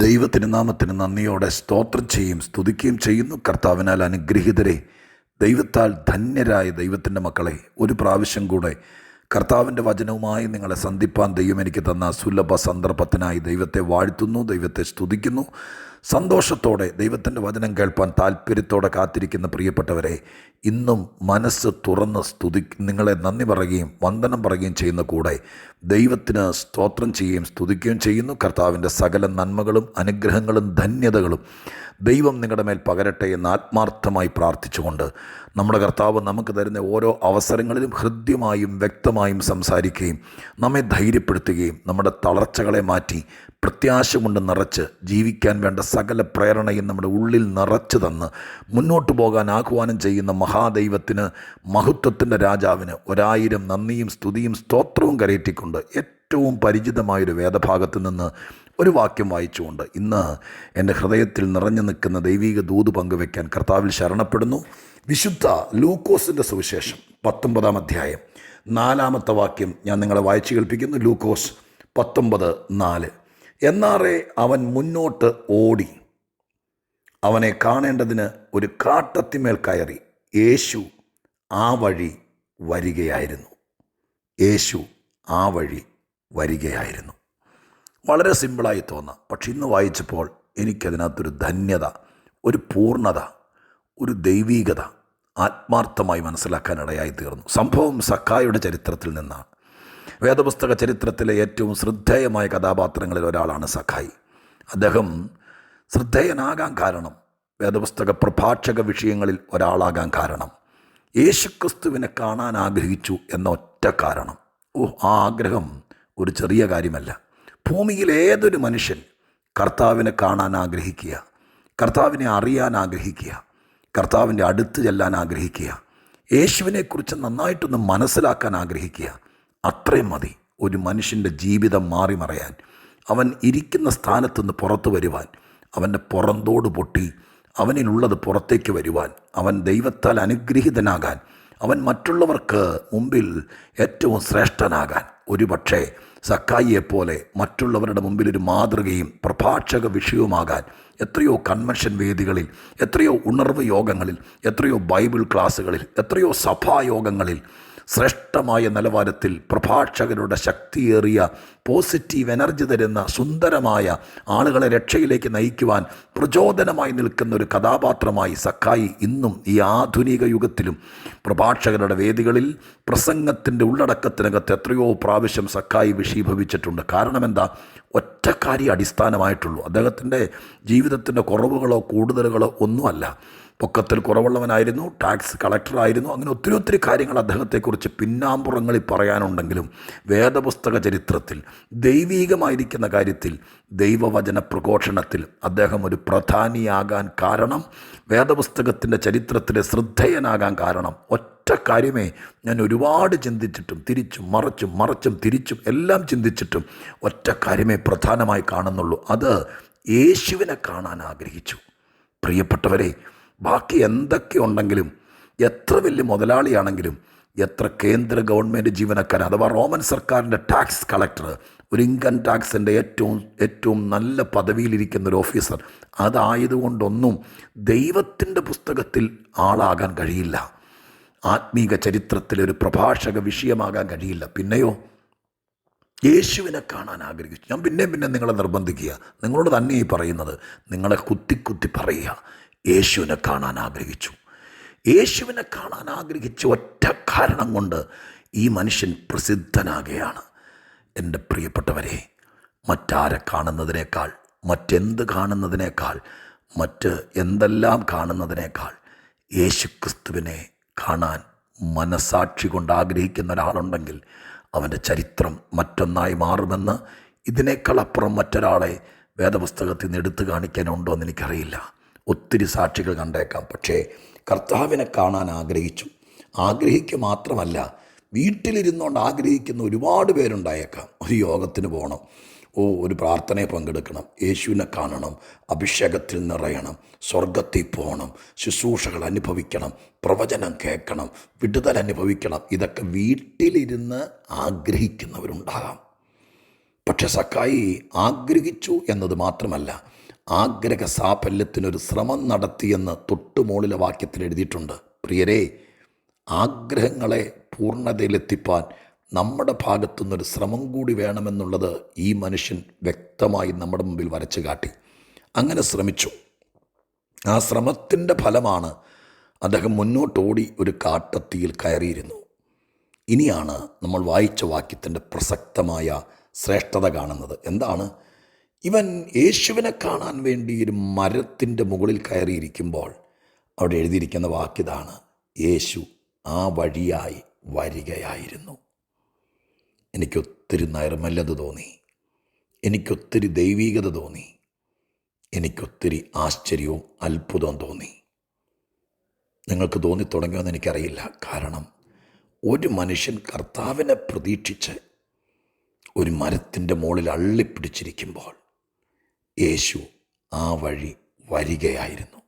ദൈവത്തിരുനാമത്തിന് നന്ദിയോടെ സ്തോത്രം ചെയ്യും സ്തുതിക്കുകയും ചെയ്യുന്നു. കർത്താവിനാൽ അനുഗ്രഹീതരെ, ദൈവത്താൽ ധന്യരായ ദൈവത്തിൻ്റെ മക്കളെ, ഒരു പ്രാവശ്യം കൂടെ കർത്താവിൻ്റെ വചനവുമായി നിങ്ങളെ സന്ധിപ്പാൻ ദൈവം എനിക്ക് തന്ന സുലഭ സന്ദർഭത്തിനായി ദൈവത്തെ വാഴ്ത്തുന്നു, ദൈവത്തെ സ്തുതിക്കുന്നു. സന്തോഷത്തോടെ ദൈവത്തിൻ്റെ വചനം കേൾപ്പാൻ താല്പര്യത്തോടെ കാത്തിരിക്കുന്ന പ്രിയപ്പെട്ടവരെ, ഇന്നും മനസ്സ് തുറന്ന് നിങ്ങളെ നന്ദി പറയുകയും വന്ദനം പറയുകയും ചെയ്യുന്ന കൂടെ ദൈവത്തിന് സ്തോത്രം ചെയ്യുകയും സ്തുതിക്കുകയും ചെയ്യുന്നു. കർത്താവിൻ്റെ സകല നന്മകളും അനുഗ്രഹങ്ങളും ധന്യതകളും ദൈവം നിങ്ങളുടെ മേൽ പകരട്ടെ എന്ന് ആത്മാർത്ഥമായി പ്രാർത്ഥിച്ചുകൊണ്ട് നമ്മുടെ കർത്താവ് നമുക്ക് തരുന്ന ഓരോ അവസരങ്ങളിലും ഹൃദ്യമായും വ്യക്തമായും സംസാരിക്കുകയും നമ്മെ ധൈര്യപ്പെടുത്തുകയും നമ്മുടെ തളർച്ചകളെ മാറ്റി പ്രത്യാശ കൊണ്ട് നിറച്ച് ജീവിക്കാൻ വേണ്ട സകല പ്രേരണയും നമ്മുടെ ഉള്ളിൽ നിറച്ചു തന്ന് മുന്നോട്ട് പോകാൻ ആഹ്വാനം ചെയ്യുന്ന മഹാദൈവത്തിന്, മഹത്വത്തിൻ്റെ രാജാവിന് 1000 നന്ദിയും സ്തുതിയും സ്തോത്രവും കരയറ്റിക്കൊണ്ട് ഏറ്റവും പരിചിതമായൊരു വേദഭാഗത്ത് നിന്ന് ഒരു വാക്യം വായിച്ചുകൊണ്ട് ഇന്ന് എൻ്റെ ഹൃദയത്തിൽ നിറഞ്ഞു നിൽക്കുന്ന ദൈവിക ദൂത് പങ്കുവയ്ക്കാൻ കർത്താവിൽ ശരണപ്പെടുന്നു. വിശുദ്ധ ലൂക്കോസിൻ്റെ സുവിശേഷം 19-ാം അധ്യായം 4-ാമത്തെ വാക്യം ഞാൻ നിങ്ങളെ വായിച്ചു കേൾപ്പിക്കുന്നു. ലൂക്കോസ് 19:4. എന്നാറെ അവൻ മുന്നോട്ട് ഓടി അവനെ കാണേണ്ടതിന് ഒരു കാട്ടത്തിമേൽ കയറി. യേശു ആ വഴി വരികയായിരുന്നു. യേശു ആ വഴി വരികയായിരുന്നു. വളരെ സിമ്പിളായി തോന്നാം, പക്ഷെ ഇന്ന് വായിച്ചപ്പോൾ എനിക്കതിനകത്തൊരു ധന്യത, ഒരു പൂർണ്ണത, ഒരു ദൈവീകത ആത്മാർത്ഥമായി മനസ്സിലാക്കാനിടയായി തീർന്നു. സംഭവം സക്കായിയുടെ ചരിത്രത്തിൽ നിന്നാണ്. വേദപുസ്തക ചരിത്രത്തിലെ ഏറ്റവും ശ്രദ്ധേയമായ കഥാപാത്രങ്ങളിൽ ഒരാളാണ് സക്കായി. അദ്ദേഹം ശ്രദ്ധേയനാകാൻ കാരണം, വേദപുസ്തക പ്രഭാഷക വിഷയങ്ങളിൽ ഒരാളാകാൻ കാരണം, യേശുക്രിസ്തുവിനെ കാണാൻ ആഗ്രഹിച്ചു എന്ന ഒറ്റ കാരണം. ആ ആഗ്രഹം ഒരു ചെറിയ കാര്യമല്ല. ഭൂമിയിൽ ഏതൊരു മനുഷ്യൻ കർത്താവിനെ കാണാൻ ആഗ്രഹിക്കുക, കർത്താവിനെ അറിയാൻ ആഗ്രഹിക്കുക, കർത്താവിൻ്റെ അടുത്ത് ചെല്ലാൻ ആഗ്രഹിക്കുക, യേശുവിനെക്കുറിച്ച് നന്നായിട്ടൊന്ന് മനസ്സിലാക്കാൻ ആഗ്രഹിക്കുക, അത്രയും മതി ഒരു മനുഷ്യൻ്റെ ജീവിതം മാറി മറയാൻ, അവൻ ഇരിക്കുന്ന സ്ഥാനത്തുനിന്ന് പുറത്തു വരുവാൻ, അവൻ്റെ പുറന്തോട് പൊട്ടി അവനിലുള്ളത് പുറത്തേക്ക് വരുവാൻ, അവൻ ദൈവത്താൽ അനുഗ്രഹീതനാകാൻ, അവൻ മറ്റുള്ളവർക്ക് മുമ്പിൽ ഏറ്റവും ശ്രേഷ്ഠനാകാൻ, ഒരുപക്ഷേ സക്കായിയെപ്പോലെ മറ്റുള്ളവരുടെ മുമ്പിൽ ഒരു മാതൃകയും പ്രഭാഷക വിഷയവുമാകാൻ എത്രയോ കൺവെൻഷൻ വേദികളിൽ, എത്രയോ ഉണർവ് യോഗങ്ങളിൽ, എത്രയോ ബൈബിൾ ക്ലാസ്സുകളിൽ, എത്രയോ സഭായോഗങ്ങളിൽ ശ്രേഷ്ഠമായ നിലവാരത്തിൽ പ്രഭാഷകരുടെ ശക്തിയേറിയ പോസിറ്റീവ് എനർജി തരുന്ന സുന്ദരമായ ആളുകളെ രക്ഷയിലേക്ക് നയിക്കുവാൻ പ്രചോദനമായി നിൽക്കുന്ന ഒരു കഥാപാത്രമായി സക്കായി ഇന്നും ഈ ആധുനിക യുഗത്തിലും പ്രഭാഷകരുടെ വേദികളിൽ പ്രസംഗത്തിൻ്റെ ഉള്ളടക്കത്തിനകത്ത് എത്രയോ പ്രാവശ്യം സക്കായി വിഷീഭവിച്ചിട്ടുണ്ട്. കാരണം എന്താ? ഒറ്റക്കാരി അടിസ്ഥാനമായിട്ടുള്ളൂ. അദ്ദേഹത്തിൻ്റെ ജീവിതത്തിൻ്റെ കുറവുകളോ കൂടുതലുകളോ ഒന്നുമല്ല. പൊക്കത്തിൽ കുറവുള്ളവനായിരുന്നു, ടാക്സ് കളക്ടറായിരുന്നു, അങ്ങനെ ഒത്തിരി കാര്യങ്ങൾ അദ്ദേഹത്തെക്കുറിച്ച് പിന്നാമ്പുറങ്ങളിൽ പറയാനുണ്ടെങ്കിലും വേദപുസ്തക ചരിത്രത്തിൽ ദൈവീകമായിരിക്കുന്ന കാര്യത്തിൽ, ദൈവവചന പ്രഘോഷണത്തിൽ അദ്ദേഹം ഒരു പ്രധാനിയാകാൻ കാരണം, വേദപുസ്തകത്തിൻ്റെ ചരിത്രത്തിലെ ശ്രദ്ധേയനാകാൻ കാരണം ഒറ്റ കാര്യമേ ഞാൻ ഒരുപാട് ചിന്തിച്ചിട്ടും തിരിച്ചും മറിച്ചും തിരിച്ചും എല്ലാം ചിന്തിച്ചിട്ടും ഒറ്റ കാര്യമേ പ്രധാനമായി കാണുന്നുള്ളൂ. അത് യേശുവിനെ കാണാൻ ആഗ്രഹിച്ചു. പ്രിയപ്പെട്ടവരെ, ബാക്കി എന്തൊക്കെ ഉണ്ടെങ്കിലും, എത്ര വലിയ മുതലാളിയാണെങ്കിലും, എത്ര കേന്ദ്ര ഗവൺമെൻറ് ജീവനക്കാരൻ അഥവാ റോമൻ സർക്കാരിൻ്റെ ടാക്സ് കളക്ടർ, ഒരു ഇൻകം ടാക്സിൻ്റെ ഏറ്റവും നല്ല പദവിയിലിരിക്കുന്ന ഒരു ഓഫീസർ, അതായതുകൊണ്ടൊന്നും ദൈവത്തിൻ്റെ പുസ്തകത്തിൽ ആളാകാൻ കഴിയില്ല. ആത്മീക ചരിത്രത്തിലെ ഒരു പ്രഭാഷക വിഷയമാകാൻ കഴിയില്ല. പിന്നെയോ യേശുവിനെ കാണാൻ ആഗ്രഹിച്ചു. ഞാൻ പിന്നെ നിങ്ങളെ നിർബന്ധിക്കുക, നിങ്ങളോട് തന്നെ ഈ പറയുന്നത്, നിങ്ങളെ കുത്തി പറയുക, യേശുവിനെ കാണാൻ ആഗ്രഹിച്ചു. യേശുവിനെ കാണാൻ ആഗ്രഹിച്ച ഒറ്റ കാരണം കൊണ്ട് ഈ മനുഷ്യൻ പ്രസിദ്ധനാകുകയാണ്. എൻ്റെ പ്രിയപ്പെട്ടവരെ, മറ്റാരെ കാണുന്നതിനേക്കാൾ, മറ്റെന്ത് കാണുന്നതിനേക്കാൾ, മറ്റ് എന്തെല്ലാം കാണുന്നതിനേക്കാൾ യേശുക്രിസ്തുവിനെ കാണാൻ മനസാക്ഷി കൊണ്ട് ആഗ്രഹിക്കുന്ന ഒരാളുണ്ടെങ്കിൽ അവൻ്റെ ചരിത്രം മറ്റൊന്നായി മാറുമെന്ന് ഇതിനേക്കാൾ അപ്പുറം മറ്റൊരാളെ വേദപുസ്തകത്തിൽ നിന്ന് എടുത്തു കാണിക്കാനുണ്ടോ എന്ന് എനിക്കറിയില്ല. ഒത്തിരി സാക്ഷികൾ കണ്ടേക്കാം. പക്ഷേ കർത്താവിനെ കാണാൻ ആഗ്രഹിക്കുക മാത്രമല്ല, വീട്ടിലിരുന്നുകൊണ്ട് ആഗ്രഹിക്കുന്ന ഒരുപാട് പേരുണ്ടായേക്കാം. ഒരു യോഗത്തിന് പോകണം, ഒരു പ്രാർത്ഥനയെ പങ്കെടുക്കണം, യേശുവിനെ കാണണം, അഭിഷേകത്തിൽ നിറയണം, സ്വർഗത്തിൽ പോകണം, ശുശ്രൂഷകൾ അനുഭവിക്കണം, പ്രവചനം കേൾക്കണം, വിടുതൽ അനുഭവിക്കണം. ഇതൊക്കെ വീട്ടിലിരുന്ന് ആഗ്രഹിക്കുന്നവരുണ്ടാകാം. പക്ഷെ സക്കായി ആഗ്രഹിച്ചു എന്നത് മാത്രമല്ല, ആഗ്രഹ സാഫല്യത്തിനൊരു ശ്രമം നടത്തിയെന്ന് തൊട്ടുമുകളിലെ വാക്യത്തിൽ എഴുതിയിട്ടുണ്ട്. പ്രിയരെ, ആഗ്രഹങ്ങളെ പൂർണ്ണതയിലെത്തിപ്പാൻ നമ്മുടെ ഭാഗത്തുനിന്നൊരു ശ്രമം കൂടി വേണമെന്നുള്ളത് ഈ മനുഷ്യൻ വ്യക്തമായി നമ്മുടെ മുമ്പിൽ വരച്ചു കാട്ടി. അങ്ങനെ ശ്രമിച്ചു. ആ ശ്രമത്തിൻ്റെ ഫലമാണ് അദ്ദേഹം മുന്നോട്ടോടി ഒരു കാട്ടത്തിയിൽ കയറിയിരുന്നു. ഇനിയാണ് നമ്മൾ വായിച്ച വാക്യത്തിൻ്റെ പ്രസക്തമായ ശ്രേഷ്ഠത കാണുന്നത്. എന്താണ്? ഇവൻ യേശുവിനെ കാണാൻ വേണ്ടി ഒരു മരത്തിൻ്റെ മുകളിൽ കയറിയിരിക്കുമ്പോൾ അവിടെ എഴുതിയിരിക്കുന്ന വാക്യതാണ്, യേശു ആ വഴിയായി വരികയായിരുന്നു. എനിക്കൊത്തിരി നൈർമല്യത തോന്നി, എനിക്കൊത്തിരി ദൈവീകത തോന്നി, എനിക്കൊത്തിരി ആശ്ചര്യവും അത്ഭുതവും തോന്നി. നിങ്ങൾക്ക് തോന്നിത്തുടങ്ങിയെന്ന് എനിക്കറിയില്ല. കാരണം ഒരു മനുഷ്യൻ കർത്താവിനെ പ്രതീക്ഷിച്ച് ഒരു മരത്തിൻ്റെ മുകളിൽ അള്ളിപ്പിടിച്ചിരിക്കുമ്പോൾ യേശു ആ വഴി വരികയായിരുന്നു.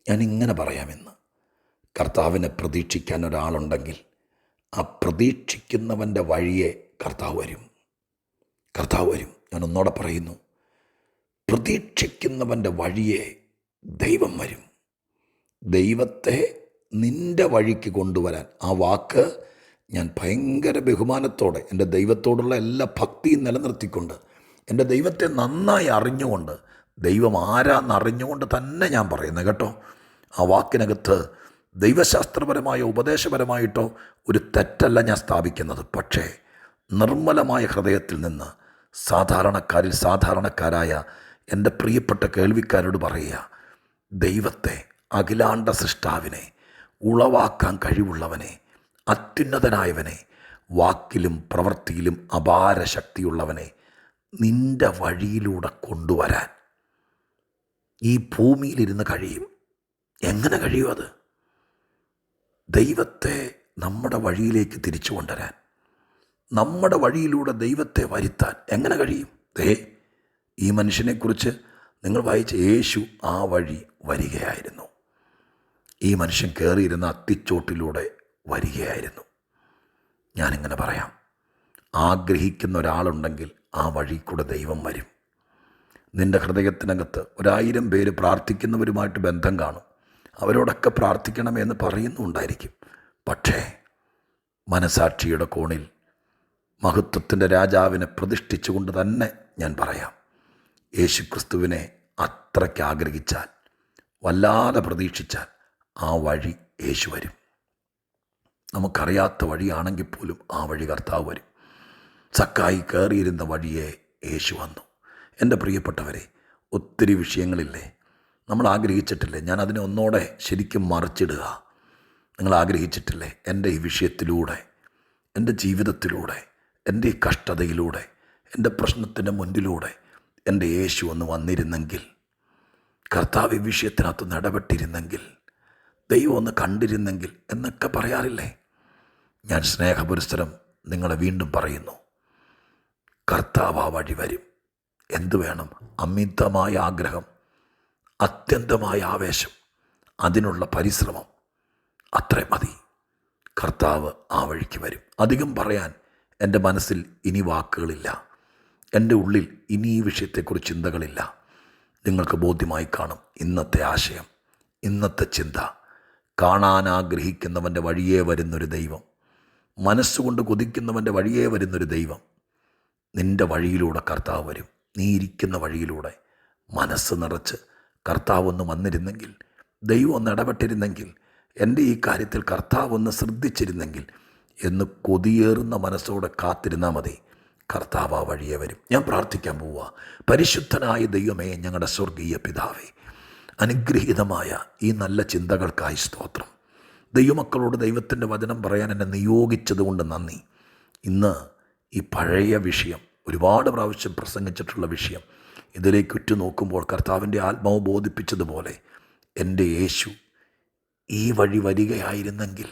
ഞാനിങ്ങനെ പറയാമെന്ന്, കർത്താവിനെ പ്രതീക്ഷിക്കാൻ ഒരാളുണ്ടെങ്കിൽ ആ പ്രതീക്ഷിക്കുന്നവൻ്റെ വഴിയെ കർത്താവ് വരും. ഞാൻ ഒന്നോടെ പറയുന്നു, പ്രതീക്ഷിക്കുന്നവൻ്റെ വഴിയെ ദൈവം വരും. ദൈവത്തെ നിൻ്റെ വഴിക്ക് കൊണ്ടുവരാൻ, ആ വാക്ക് ഞാൻ ഭയങ്കര ബഹുമാനത്തോടെ എൻ്റെ ദൈവത്തോടുള്ള എല്ലാ ഭക്തിയും നിലനിർത്തിക്കൊണ്ട്, എൻ്റെ ദൈവത്തെ നന്നായി അറിഞ്ഞുകൊണ്ട്, ദൈവം ആരാന്നറിഞ്ഞുകൊണ്ട് തന്നെ ഞാൻ പറയുന്നത് കേട്ടോ. ആ വാക്കിനകത്ത് ദൈവശാസ്ത്രപരമായോ ഉപദേശപരമായിട്ടോ ഒരു തെറ്റല്ല ഞാൻ സ്ഥാപിക്കുന്നത്. പക്ഷേ നിർമ്മലമായ ഹൃദയത്തിൽ നിന്ന് സാധാരണക്കാരിൽ സാധാരണക്കാരായ എൻ്റെ പ്രിയപ്പെട്ട കേൾവിക്കാരോട് പറയുക, ദൈവത്തെ, അഖിലാണ്ട സൃഷ്ടാവിനെ, ഉളവാക്കാൻ കഴിവുള്ളവനെ, അത്യുന്നതനായവനെ, വാക്കിലും പ്രവൃത്തിയിലും അപാര ശക്തിയുള്ളവനെ നിൻ്റെ വഴിയിലൂടെ കൊണ്ടുവരാൻ ഈ ഭൂമിയിലിരുന്ന് കഴിയും. എങ്ങനെ കഴിയും അത്? ദൈവത്തെ നമ്മുടെ വഴിയിലേക്ക് തിരിച്ചു കൊണ്ടുവരാൻ, നമ്മുടെ വഴിയിലൂടെ ദൈവത്തെ വരുത്താൻ എങ്ങനെ കഴിയും? ഈ മനുഷ്യനെക്കുറിച്ച് നിങ്ങൾ വായിച്ച യേശു ആ വഴി വരികയായിരുന്നു. ഈ മനുഷ്യൻ കയറിയിരുന്ന അത്തിച്ചോട്ടിലൂടെ വരികയായിരുന്നു. ഞാനിങ്ങനെ പറയാം, ആഗ്രഹിക്കുന്ന ഒരാളുണ്ടെങ്കിൽ ആ വഴി കൂടെ ദൈവം വരും. നിൻ്റെ ഹൃദയത്തിനകത്ത് 1000 പേര് പ്രാർത്ഥിക്കുന്നവരുമായിട്ട് ബന്ധം കാണും. അവരോടൊക്കെ പ്രാർത്ഥിക്കണമെന്ന് പറയുന്നുണ്ടായിരിക്കും. പക്ഷേ മനസാക്ഷിയുടെ കോണിൽ മഹത്വത്തിൻ്റെ രാജാവിനെ പ്രതിഷ്ഠിച്ചുകൊണ്ട് തന്നെ ഞാൻ പറയാം, യേശുക്രിസ്തുവിനെ അത്രയ്ക്ക് ആഗ്രഹിച്ചാൽ, വല്ലാതെ പ്രതീക്ഷിച്ചാൽ ആ വഴി യേശു വരും. നമുക്കറിയാത്ത വഴിയാണെങ്കിൽ പോലും ആ വഴി കർത്താവ് വരും. സക്കായി കയറിയിരുന്ന വഴിയെ യേശു വന്നു. എൻ്റെ പ്രിയപ്പെട്ടവരെ, ഒത്തിരി വിഷയങ്ങളില്ലേ നമ്മൾ ആഗ്രഹിച്ചിട്ടില്ലേ? ഞാൻ അതിനെ ഒന്നോടെ ശരിക്കും മറിച്ചിടുക. നിങ്ങൾ ആഗ്രഹിച്ചിട്ടില്ലേ, എൻ്റെ ഈ വിഷയത്തിലൂടെ, എൻ്റെ ജീവിതത്തിലൂടെ, എൻ്റെ ഈ കഷ്ടതയിലൂടെ, എൻ്റെ പ്രശ്നത്തിൻ്റെ മുൻപിലൂടെ എൻ്റെ യേശു ഒന്ന് വന്നിരുന്നെങ്കിൽ, കർത്താവ് ഈ വിഷയത്തിനകത്ത് ഇടപെട്ടിരുന്നെങ്കിൽ, ദൈവം ഒന്ന് കണ്ടിരുന്നെങ്കിൽ എന്നൊക്കെ പറയാറില്ലേ? ഞാൻ സ്നേഹപുരസ്സരം നിങ്ങളെ വീണ്ടും പറയുന്നു, കർത്താവ് ആ വഴി വരും. എന്തു വേണം? അമിതമായ ആഗ്രഹം, അത്യന്തമായ ആവേശം, അതിനുള്ള പരിശ്രമം, അത്രേ മതി. കർത്താവ് ആ വഴിക്ക് വരും. അധികം പറയാൻ എൻ്റെ മനസ്സിൽ ഇനി വാക്കുകളില്ല. എൻ്റെ ഉള്ളിൽ ഇനി ഈ വിഷയത്തെക്കുറിച്ച് ചിന്തകളില്ല. നിങ്ങൾക്ക് ബോധ്യമായി കാണും ഇന്നത്തെ ആശയം, ഇന്നത്തെ ചിന്ത. കാണാൻ ആഗ്രഹിക്കുന്നവൻ്റെ വഴിയേ വരുന്നൊരു ദൈവം, മനസ്സുകൊണ്ട് കൊതിക്കുന്നവൻ്റെ വഴിയേ വരുന്നൊരു ദൈവം. നിൻ്റെ വഴിയിലൂടെ കർത്താവ് വരും. നീ ഇരിക്കുന്ന വഴിയിലൂടെ മനസ്സ് നിറച്ച് കർത്താവ് ഒന്ന് വന്നിരുന്നെങ്കിൽ, ദൈവം ഒന്ന് ഇടപെട്ടിരുന്നെങ്കിൽ, എൻ്റെ ഈ കാര്യത്തിൽ കർത്താവ് ഒന്ന് ശ്രദ്ധിച്ചിരുന്നെങ്കിൽ എന്ന് കൊതിയേറുന്ന മനസ്സോടെ കാത്തിരുന്നാൽ മതി. കർത്താവ് ആ വഴിയെ വരും. ഞാൻ പ്രാർത്ഥിക്കാൻ പോവുക. പരിശുദ്ധനായ ദൈവമേ, ഞങ്ങളുടെ സ്വർഗീയ പിതാവേ, അനുഗ്രഹീതമായ ഈ നല്ല ചിന്തകൾക്കായി സ്തോത്രം. ദൈവമക്കളോട് ദൈവത്തിൻ്റെ വചനം പറയാൻ എന്നെ നിയോഗിച്ചതുകൊണ്ട് നന്ദി. ഇന്ന് ഈ പഴയ വിഷയം, ഒരുപാട് പ്രാവശ്യം പ്രസംഗിച്ചിട്ടുള്ള വിഷയം, ഇതിലേക്ക് ഉറ്റുനോക്കുമ്പോൾ കർത്താവിൻ്റെ ആത്മാവ് ബോധിപ്പിച്ചതുപോലെ എൻ്റെ യേശു ഈ വഴി വരികയായിരുന്നെങ്കിൽ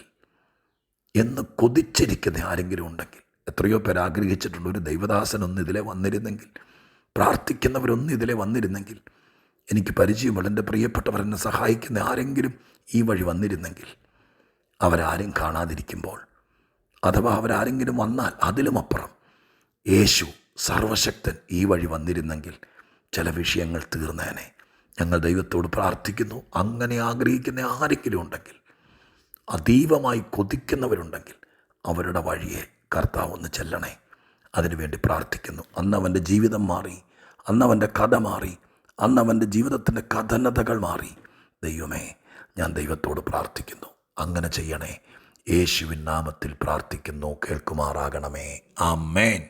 എന്ന് കൊതിച്ചിരിക്കുന്ന ആരെങ്കിലും ഉണ്ടെങ്കിൽ, എത്രയോ പേർ ആഗ്രഹിച്ചിട്ടുള്ള ഒരു ദൈവദാസനൊന്ന് ഇതിലെ വന്നിരുന്നെങ്കിൽ, പ്രാർത്ഥിക്കുന്നവരൊന്നും ഇതിലെ വന്നിരുന്നെങ്കിൽ, എനിക്ക് പരിചയമുള്ള എൻ്റെ പ്രിയപ്പെട്ടവർ എന്നെ സഹായിക്കുന്ന ആരെങ്കിലും ഈ വഴി വന്നിരുന്നെങ്കിൽ, അവരാരും കാണാതിരിക്കുമ്പോൾ, അഥവാ അവരാരെങ്കിലും വന്നാൽ അതിലുമപ്പുറം യേശു സർവശക്തൻ ഈ വഴി വന്നിരുന്നെങ്കിൽ ചില വിഷയങ്ങൾ തീർന്നേനെ. ഞങ്ങൾ ദൈവത്തോട് പ്രാർത്ഥിക്കുന്നു. അങ്ങനെ ആഗ്രഹിക്കുന്ന ആരെങ്കിലും ഉണ്ടെങ്കിൽ, അതീവമായി കൊതിക്കുന്നവരുണ്ടെങ്കിൽ അവരുടെ വഴിയെ കർത്താവ് ഒന്ന് ചെല്ലണേ. അതിനുവേണ്ടി പ്രാർത്ഥിക്കുന്നു. അന്ന് അവൻ്റെ ജീവിതം മാറി, അന്ന് അവൻ്റെ കഥ മാറി, അന്ന് അവൻ്റെ ജീവിതത്തിൻ്റെ കഥനതകൾ മാറി. ദൈവമേ, ഞാൻ ദൈവത്തോട് പ്രാർത്ഥിക്കുന്നു, അങ്ങനെ ചെയ്യണേ. യേശുവിൻ നാമത്തിൽ പ്രാർത്ഥിക്കുന്നു, കേൾക്കുമാറാകണമേ. ആമേൻ.